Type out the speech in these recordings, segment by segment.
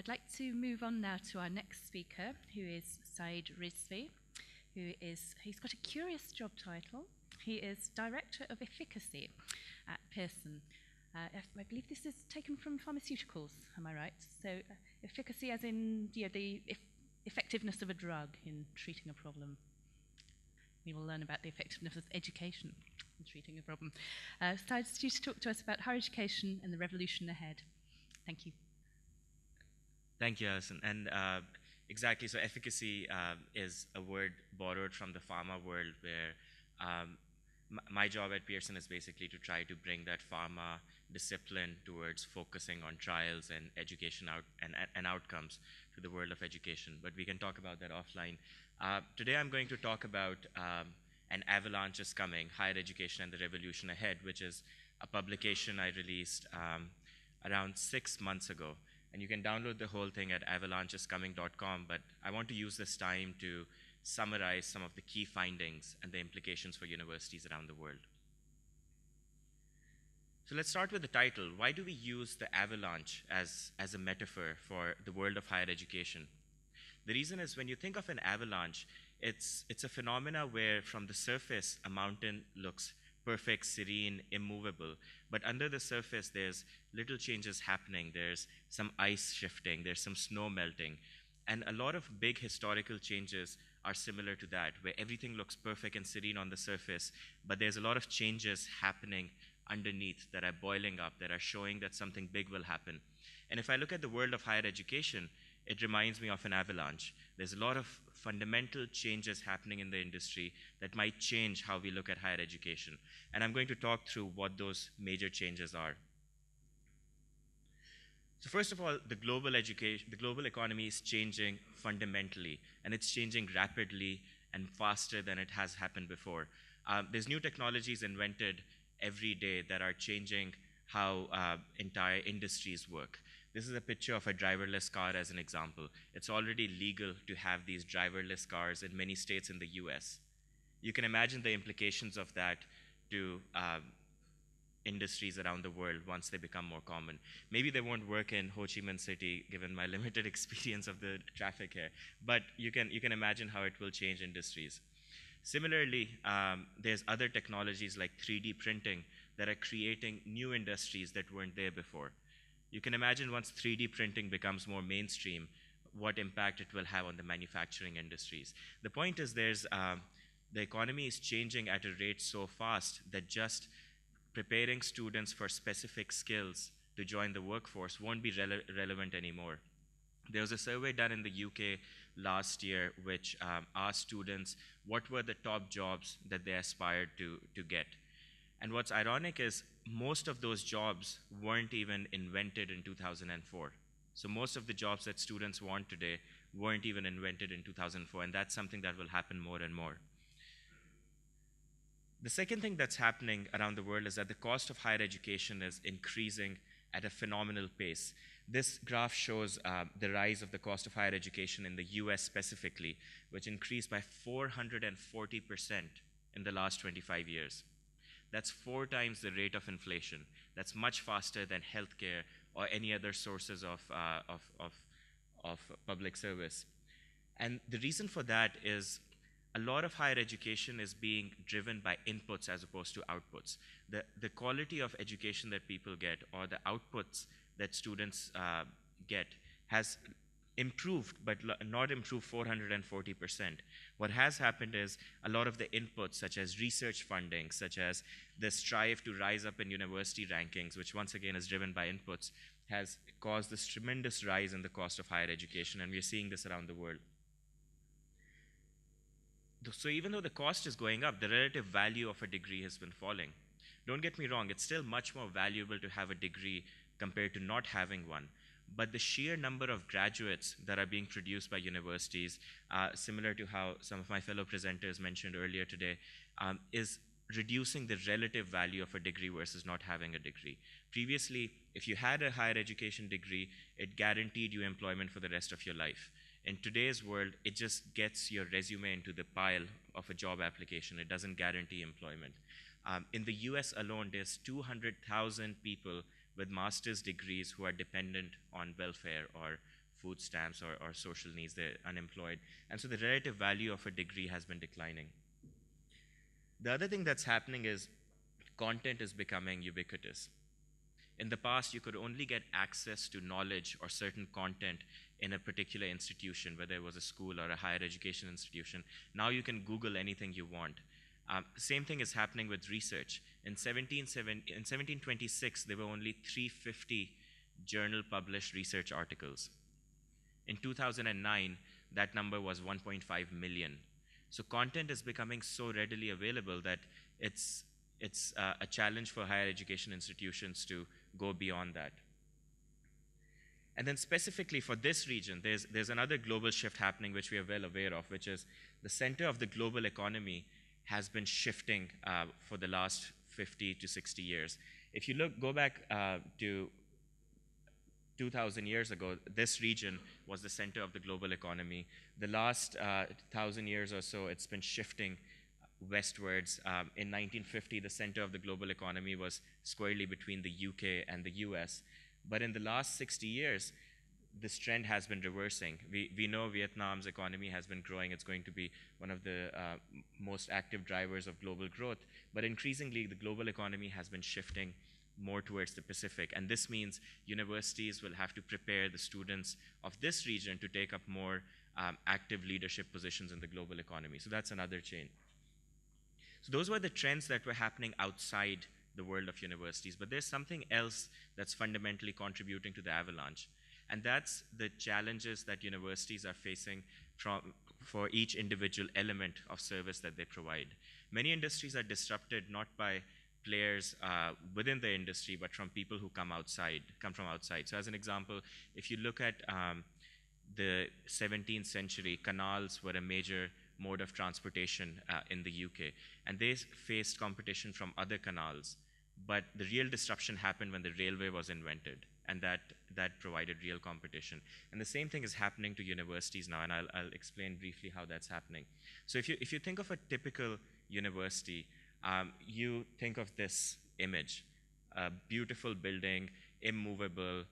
I'd like to move on now to our next speaker, who is Saad Rizvi, he's got a curious job title. He is Director of Efficacy at Pearson. I believe this is taken from pharmaceuticals, am I right? So efficacy as in the effectiveness of a drug in treating a problem. We will learn about the effectiveness of education in treating a problem. Saad's due to talk to us about higher education and the revolution ahead. Thank you. Thank you, Alison. And exactly, so efficacy is a word borrowed from the pharma world, where my job at Pearson is basically to try to bring that pharma discipline towards focusing on trials and education and outcomes to the world of education. But we can talk about that offline. Today I'm going to talk about An Avalanche is Coming, Higher Education and the Revolution Ahead, which is a publication I released around 6 months ago. And you can download the whole thing at avalancheiscoming.com, but I want to use this time to summarize some of the key findings and the implications for universities around the world. So let's start with the title. Why do we use the avalanche as a metaphor for the world of higher education? The reason is, when you think of an avalanche, it's a phenomena where from the surface a mountain looks perfect, serene, immovable. But under the surface, there's little changes happening. There's some ice shifting, there's some snow melting. And a lot of big historical changes are similar to that, where everything looks perfect and serene on the surface, but there's a lot of changes happening underneath that are boiling up, that are showing that something big will happen. And if I look at the world of higher education, it reminds me of an avalanche. There's a lot of fundamental changes happening in the industry that might change how we look at higher education. And I'm going to talk through what those major changes are. So first of all, the global economy is changing fundamentally, and it's changing rapidly and faster than it has happened before. There's new technologies invented every day that are changing how entire industries work. This is a picture of a driverless car as an example. It's already legal to have these driverless cars in many states in the US. You can imagine the implications of that to industries around the world once they become more common. Maybe they won't work in Ho Chi Minh City, given my limited experience of the traffic here, but you can imagine how it will change industries. Similarly, there's other technologies like 3D printing that are creating new industries that weren't there before. You can imagine once 3D printing becomes more mainstream, what impact it will have on the manufacturing industries. The point is, the economy is changing at a rate so fast that just preparing students for specific skills to join the workforce won't be relevant anymore. There was a survey done in the UK last year which asked students what were the top jobs that they aspired to get. And what's ironic is most of those jobs weren't even invented in 2004. So most of the jobs that students want today weren't even invented in 2004, and that's something that will happen more and more. The second thing that's happening around the world is that the cost of higher education is increasing at a phenomenal pace. This graph shows the rise of the cost of higher education in the US specifically, which increased by 440% in the last 25 years. That's 4 times the rate of inflation. That's much faster than healthcare or any other sources of public service. And the reason for that is a lot of higher education is being driven by inputs as opposed to outputs. The quality of education that people get, or the outputs that students get, has improved, but not improved 440%. What has happened is a lot of the inputs, such as research funding, such as the strive to rise up in university rankings, which once again is driven by inputs, has caused this tremendous rise in the cost of higher education, and we're seeing this around the world. So even though the cost is going up, the relative value of a degree has been falling. Don't get me wrong, it's still much more valuable to have a degree compared to not having one. But the sheer number of graduates that are being produced by universities, similar to how some of my fellow presenters mentioned earlier today, is reducing the relative value of a degree versus not having a degree. Previously, if you had a higher education degree, it guaranteed you employment for the rest of your life. In today's world, it just gets your resume into the pile of a job application. It doesn't guarantee employment. In the US alone, there's 200,000 people with master's degrees who are dependent on welfare or food stamps or social needs. They're unemployed. And so the relative value of a degree has been declining. The other thing that's happening is content is becoming ubiquitous. In the past, you could only get access to knowledge or certain content in a particular institution, whether it was a school or a higher education institution. Now you can Google anything you want. Same thing is happening with research. In 1726, there were only 350 journal-published research articles. In 2009, that number was 1.5 million. So content is becoming so readily available that it's a challenge for higher education institutions to go beyond that. And then specifically for this region, there's another global shift happening which we are well aware of, which is the center of the global economy has been shifting for the last 50 to 60 years. If you go back to 2,000 years ago, this region was the center of the global economy. The last 1,000 years or so, it's been shifting westwards. In 1950, the center of the global economy was squarely between the UK and the US. But in the last 60 years, this trend has been reversing. We know Vietnam's economy has been growing. It's going to be one of the most active drivers of global growth. But increasingly, the global economy has been shifting more towards the Pacific. And this means universities will have to prepare the students of this region to take up more active leadership positions in the global economy. So that's another change. So those were the trends that were happening outside the world of universities. But there's something else that's fundamentally contributing to the avalanche. And that's the challenges that universities are facing for each individual element of service that they provide. Many industries are disrupted not by players within the industry, but from people who come from outside. So as an example, if you look at the 17th century, canals were a major mode of transportation in the UK. And they faced competition from other canals. But the real disruption happened when the railway was invented, and that provided real competition. And the same thing is happening to universities now, and I'll explain briefly how that's happening. So if you think of a typical university, you think of this image: a beautiful building, immovable,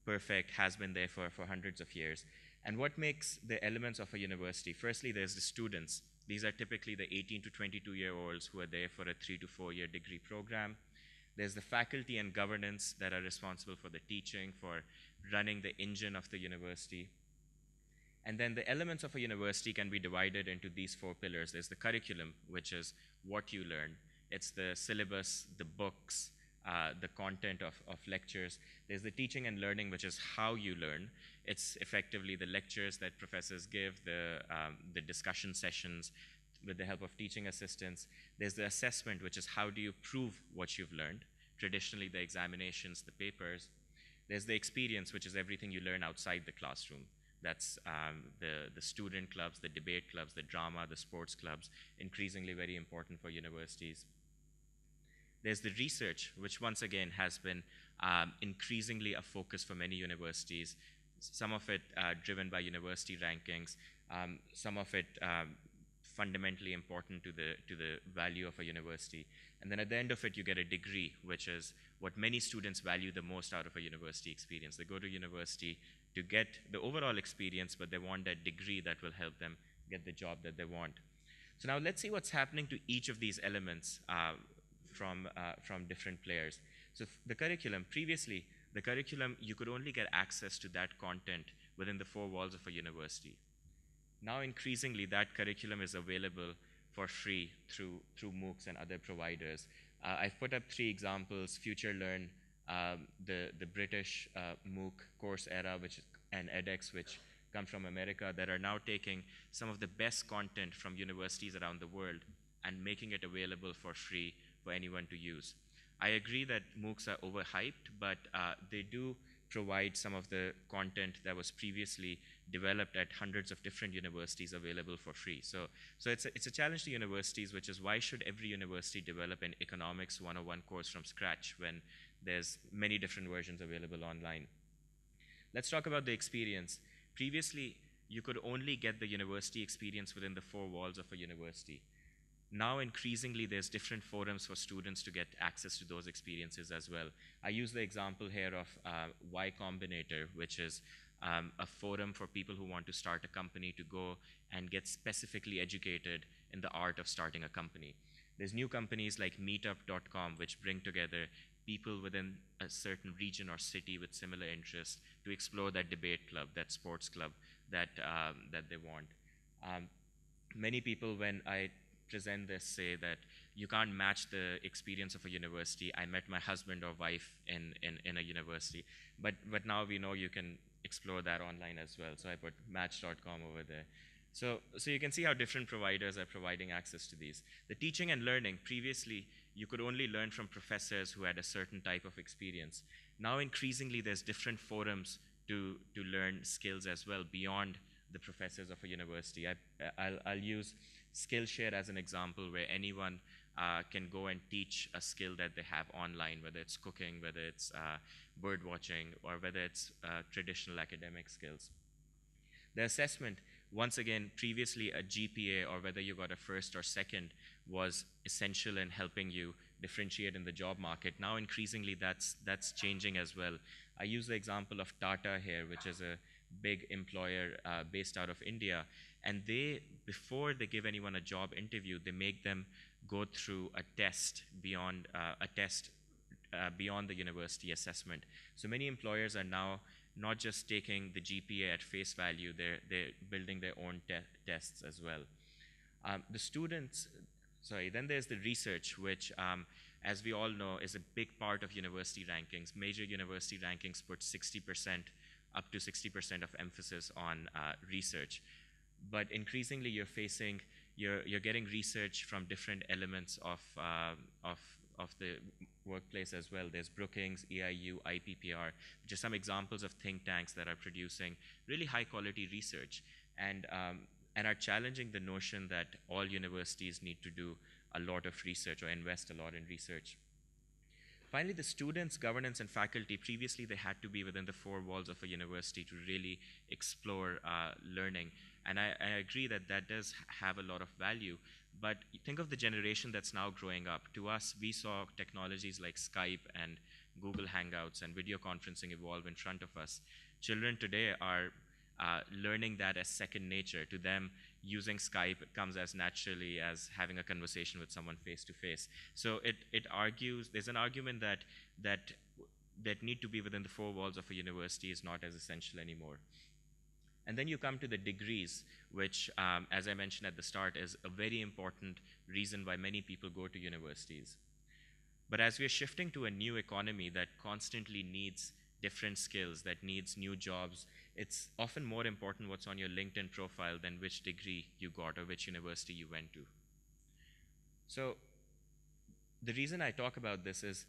perfect, has been there for hundreds of years. And what makes the elements of a university? Firstly, there's the students. These are typically the 18 to 22-year-olds who are there for a 3 to 4 year degree program. There's the faculty and governance that are responsible for the teaching, for running the engine of the university. And then the elements of a university can be divided into these 4 pillars. There's the curriculum, which is what you learn. It's the syllabus, the books, the content of lectures. There's the teaching and learning, which is how you learn. It's effectively the lectures that professors give, the discussion sessions with the help of teaching assistants. There's the assessment, which is how do you prove what you've learned, traditionally the examinations, the papers. There's the experience, which is everything you learn outside the classroom. That's the student clubs, the debate clubs, the drama, the sports clubs, increasingly very important for universities. There's the research, which once again has been increasingly a focus for many universities, some of it driven by university rankings, some of it fundamentally important to the value of a university. And then at the end of it, you get a degree, which is what many students value the most out of a university experience. They go to university to get the overall experience, but they want that degree that will help them get the job that they want. So now let's see what's happening to each of these elements from different players. So the curriculum, previously, the curriculum, you could only get access to that content within the 4 walls of a university. Now increasingly, that curriculum is available for free through MOOCs and other providers. I've put up 3 examples: FutureLearn, the British MOOC, Coursera, and edX, which come from America, that are now taking some of the best content from universities around the world and making it available for free for anyone to use. I agree that MOOCs are overhyped, but they do provide some of the content that was previously developed at hundreds of different universities available for free. So it's a challenge to universities, which is why should every university develop an economics 101 course from scratch when there's many different versions available online? Let's talk about the experience. Previously, you could only get the university experience within the 4 walls of a university. now increasingly there's different forums for students to get access to those experiences as well. I use the example here of Y Combinator, which is a forum for people who want to start a company to go and get specifically educated in the art of starting a company. There's new companies like meetup.com, which bring together people within a certain region or city with similar interests to explore that debate club, that sports club that they want. Many people, when I present this, say that you can't match the experience of a university. I met my husband or wife in a university, but now we know you can explore that online as well. So I put match.com over there. So you can see how different providers are providing access to these. The teaching and learning, previously you could only learn from professors who had a certain type of experience. Now increasingly there's different forums to learn skills as well beyond the professors of a university. I'll use Skillshare as an example, where anyone can go and teach a skill that they have online, whether it's cooking, whether it's bird watching, or whether it's traditional academic skills. The assessment, once again, previously a GPA or whether you got a first or second was essential in helping you differentiate in the job market. Now increasingly that's changing as well. I use the example of Tata here, which is a big employer based out of India, and they, before they give anyone a job interview, they make them go through a test beyond beyond the university assessment. So many employers are now not just taking the GPA at face value, they're building their own tests as well. Then there's the research, which, as we all know, is a big part of university rankings. Major university rankings put 60%, up to 60% of emphasis on research. But increasingly you're getting research from different elements of the workplace as well. There's Brookings, EIU, IPPR, which are some examples of think tanks that are producing really high quality research and are challenging the notion that all universities need to do a lot of research or invest a lot in research. Finally, the students, governance, and faculty, previously they had to be within the four walls of a university to really explore learning. And I agree that that does have a lot of value. But think of the generation that's now growing up. To us, we saw technologies like Skype and Google Hangouts and video conferencing evolve in front of us. Children today are learning that as second nature. To them, using Skype comes as naturally as having a conversation with someone face to face. So it argues, there's an argument that need to be within the four walls of a university is not as essential anymore. And then you come to the degrees, which, as I mentioned at the start, is a very important reason why many people go to universities. But as we're shifting to a new economy that constantly needs different skills, that needs new jobs, it's often more important what's on your LinkedIn profile than which degree you got or which university you went to. So the reason I talk about this is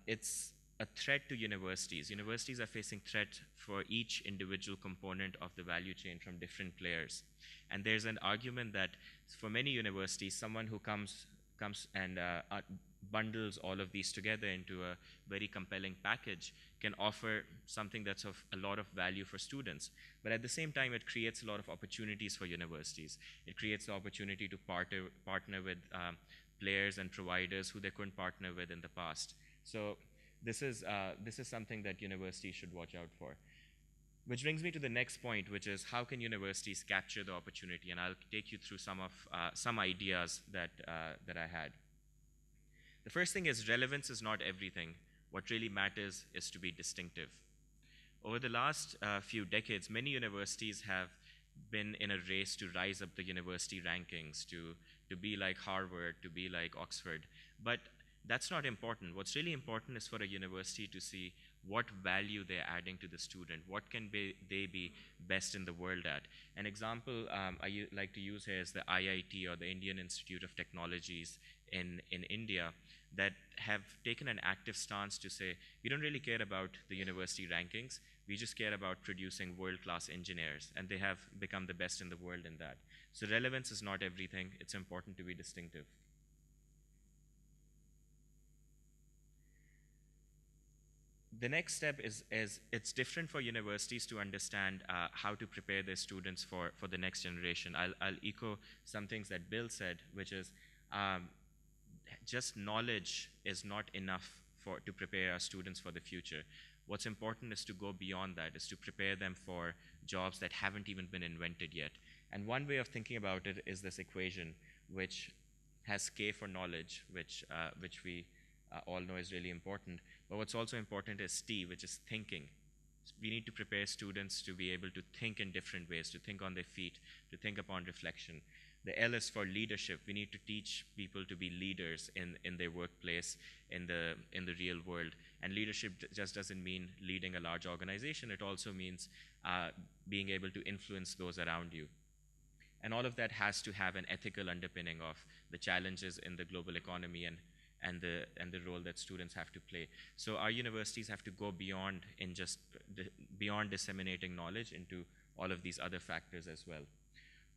it's a threat to universities. Universities are facing threat for each individual component of the value chain from different players. And there's an argument that for many universities, someone who comes and bundles all of these together into a very compelling package can offer something that's of a lot of value for students. But at the same time, it creates a lot of opportunities for universities. It creates the opportunity to partner with players and providers who they couldn't partner with in the past. So this is something that universities should watch out for. Which brings me to the next point, which is how can universities capture the opportunity? And I'll take you through some ideas that I had. The first thing is relevance is not everything. What really matters is to be distinctive. Over the last few decades, many universities have been in a race to rise up the university rankings, to be like Harvard, to be like Oxford. But that's not important. What's really important is for a university to see what value they're adding to the student. What can they be best in the world at? An example I like to use here is the IIT, or the Indian Institute of Technologies in India, that have taken an active stance to say, we don't really care about the university rankings, we just care about producing world-class engineers, and they have become the best in the world in that. So relevance is not everything, it's important to be distinctive. The next step is it's different for universities to understand how to prepare their students for the next generation. I'll echo some things that Bill said, which is Um, just knowledge is not enough to prepare our students for the future. What's important is to go beyond that, is to prepare them for jobs that haven't even been invented yet. And one way of thinking about it is this equation, which has K for knowledge, which we all know is really important. But what's also important is T, which is thinking. We need to prepare students to be able to think in different ways, to think on their feet, to think upon reflection. The L is for leadership. We need to teach people to be leaders in their workplace, in the real world. And leadership just doesn't mean leading a large organization. It also means being able to influence those around you. And all of that has to have an ethical underpinning of the challenges in the global economy and the role that students have to play. So our universities have to go beyond beyond disseminating knowledge into all of these other factors as well.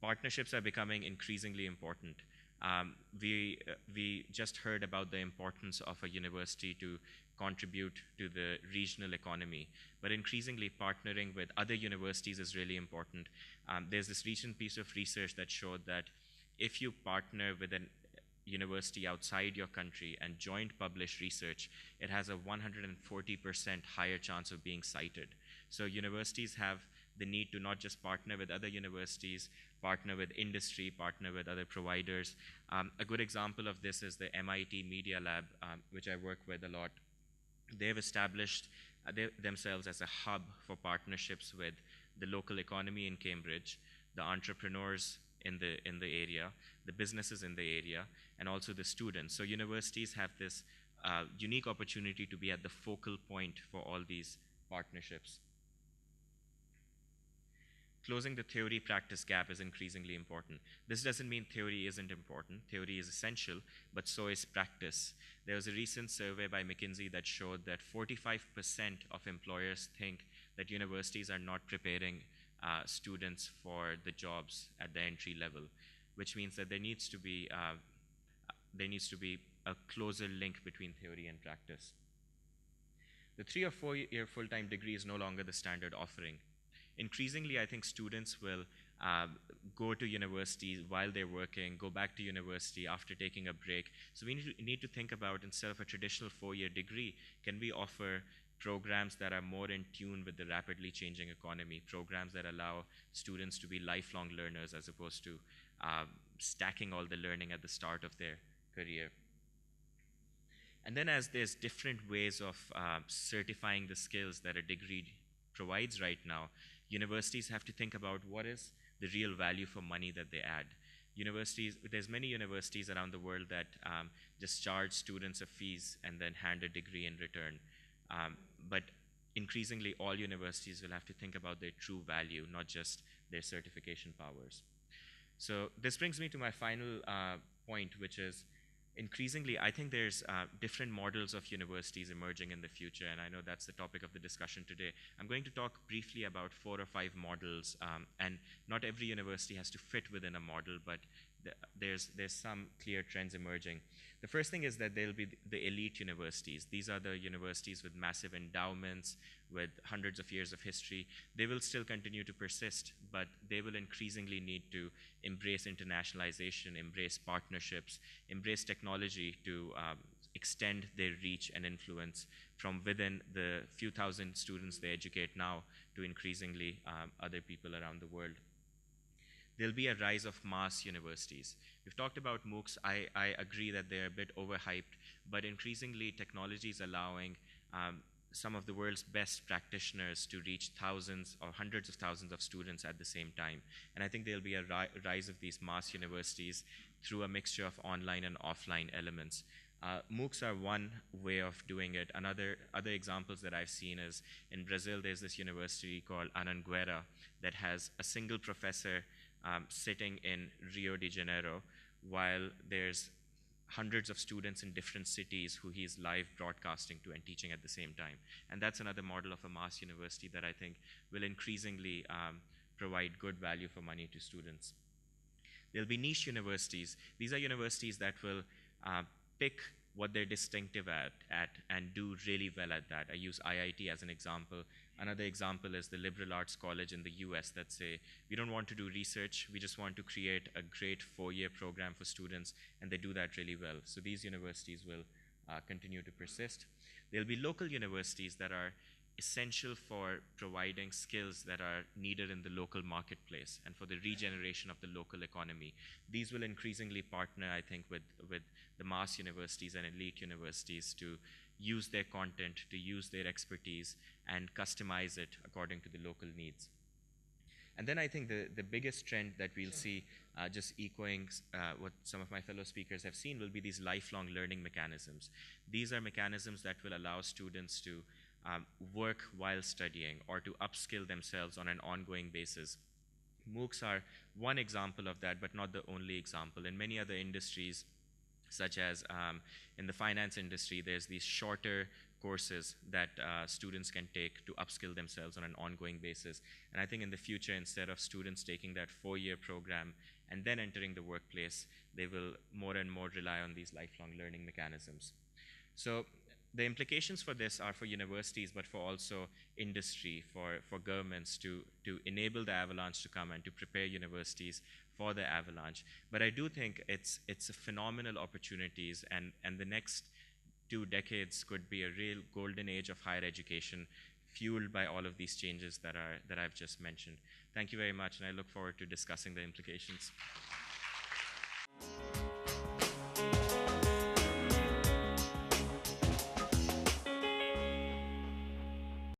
Partnerships are becoming increasingly important. We just heard about the importance of a university to contribute to the regional economy, but increasingly partnering with other universities is really important. There's this recent piece of research that showed that if you partner with a university outside your country and joint publish research, it has a 140% higher chance of being cited. So universities have the need to not just partner with other universities, partner with industry, partner with other providers. A good example of this is the MIT Media Lab, which I work with a lot. They've established themselves as a hub for partnerships with the local economy in Cambridge, the entrepreneurs in the area, the businesses in the area, and also the students. So universities have this unique opportunity to be at the focal point for all these partnerships. Closing the theory-practice gap is increasingly important. This doesn't mean theory isn't important. Theory is essential, but so is practice. There was a recent survey by McKinsey that showed that 45% of employers think that universities are not preparing students for the jobs at the entry level, which means that there needs to be a closer link between theory and practice. The 3 or 4 year full-time degree is no longer the standard offering. Increasingly, I think students will go to university while they're working, go back to university after taking a break. So we need to think about, instead of a traditional 4-year degree, can we offer programs that are more in tune with the rapidly changing economy, programs that allow students to be lifelong learners as opposed to stacking all the learning at the start of their career. And then as there's different ways of certifying the skills that a degree provides right now, universities have to think about what is the real value for money that they add. There's many universities around the world that just charge students a fees and then hand a degree in return. But increasingly, all universities will have to think about their true value, not just their certification powers. So this brings me to my final point, which is increasingly, I think there's different models of universities emerging in the future, and I know that's the topic of the discussion today. I'm going to talk briefly about 4 or 5 models, and not every university has to fit within a model, but there's some clear trends emerging. The first thing is that there'll be the elite universities. These are the universities with massive endowments, with hundreds of years of history. They will still continue to persist, but they will increasingly need to embrace internationalization, embrace partnerships, embrace technology to extend their reach and influence from within the few thousand students they educate now to increasingly other people around the world. There'll be a rise of mass universities. We've talked about MOOCs. I agree that they're a bit overhyped, but increasingly technology is allowing some of the world's best practitioners to reach thousands or hundreds of thousands of students at the same time. And I think there'll be a rise of these mass universities through a mixture of online and offline elements. MOOCs are one way of doing it. Other examples that I've seen is in Brazil, there's this university called Anhanguera that has a single professor sitting in Rio de Janeiro, while there's hundreds of students in different cities who he's live broadcasting to and teaching at the same time. And that's another model of a mass university that I think will increasingly provide good value for money to students. There'll be niche universities. These are universities that will pick what they're distinctive at and do really well at that. I use IIT as an example. Another example is the liberal arts college in the US that say, we don't want to do research, we just want to create a great 4-year program for students, and they do that really well. So these universities will continue to persist. There'll be local universities that are essential for providing skills that are needed in the local marketplace and for the regeneration of the local economy. These will increasingly partner, I think, with the mass universities and elite universities to use their content, to use their expertise, and customize it according to the local needs. And then I think the biggest trend that we'll see, just echoing what some of my fellow speakers have seen, will be these lifelong learning mechanisms. These are mechanisms that will allow students to work while studying or to upskill themselves on an ongoing basis. MOOCs are one example of that, but not the only example. In many other industries, such as in the finance industry, there's these shorter courses that students can take to upskill themselves on an ongoing basis. And I think in the future, instead of students taking that 4-year program and then entering the workplace, they will more and more rely on these lifelong learning mechanisms. So the implications for this are for universities, but for also industry, for governments to enable the avalanche to come and to prepare universities for the avalanche. But I do think it's a phenomenal opportunities, and the next 2 decades could be a real golden age of higher education, fueled by all of these changes that I've just mentioned. Thank you very much, and I look forward to discussing the implications.